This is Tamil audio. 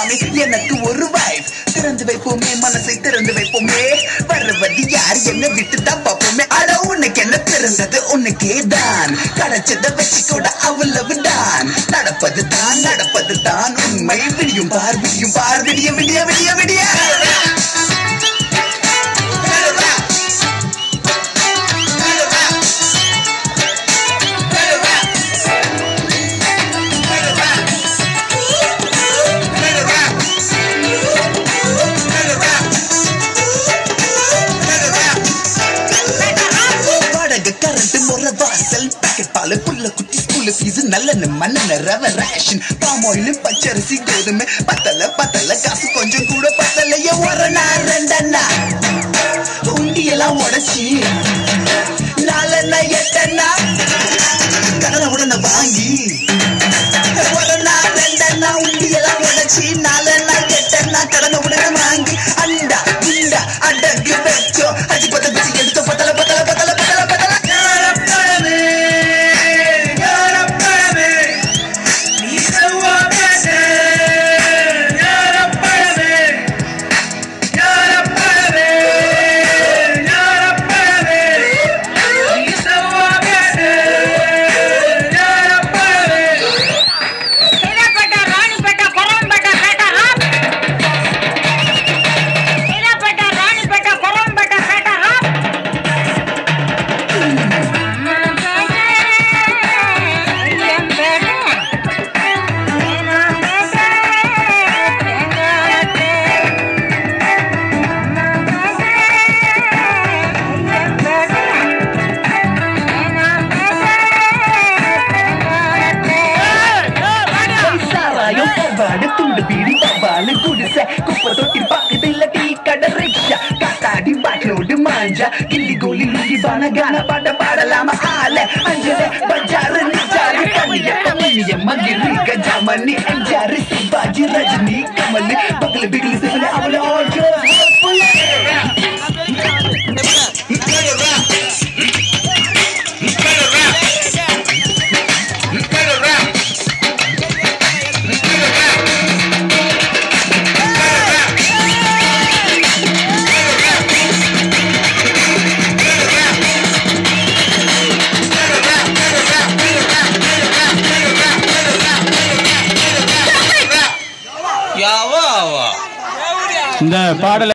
மாமி எனக்கு ஒரு வைஃப். திறந்து வைப்போமே மனசை திறந்து வைப்போமே, வருவது யார் என்ன விட்டுதான் பார்ப்போமே. அட உனக்கு என்ன பிறந்தது உனக்கே தான், கிடைச்சதை வச்சு கூட அவ்வளவு தான். நடப்பது தான் உண்மை. விடியும் பார் விடிய விடிய விடிய விடிய. புள்ள குட்டி ஸ்கூல் ஃபீஸ் நல்ல மண்ணெண்ண ரவ ரேஷன் பாம் ஆயில் பச்சரிசி கோதுமை பத்தல காசு கொஞ்சம் கூட பத்தலையே. ஒரு நாள் ரெண்டண்ணா உண்டியெல்லாம் உடைச்சி 4 அண்ணா 8 அண்ணா கடனை உடனே வாங்கி. ஒரு நாள் ரெண்டண்ணா உண்டியெல்லாம் உடைச்சி 4 அண்ணா 8 அண்ணா கடனை உடனே வாங்கி. அண்டா குண்டா அடகு வச்சோம் அஜி பத்த பிசி எடுத்தோம் பத்தல. துண்டு பீடி பவாலு குடிசை குப்பை தொட்டி பக்கத்துல டீ கடை ரிக்ஷா காத்தாடி பாட்டோடு மாஞ்சா கில்லி கோலி லுங்கி பான கான பாட்ட பாடலாம ஆல அஞ்சல பஜாரு நிஜாரு கண்ணிய கமலிய மகிரி கஜாமணி அஞ்சாரு சிவாஜி ரஜினி கமலி பக்கல பிகலி சிவல அவள ஆல்கோ இந்த பாடலை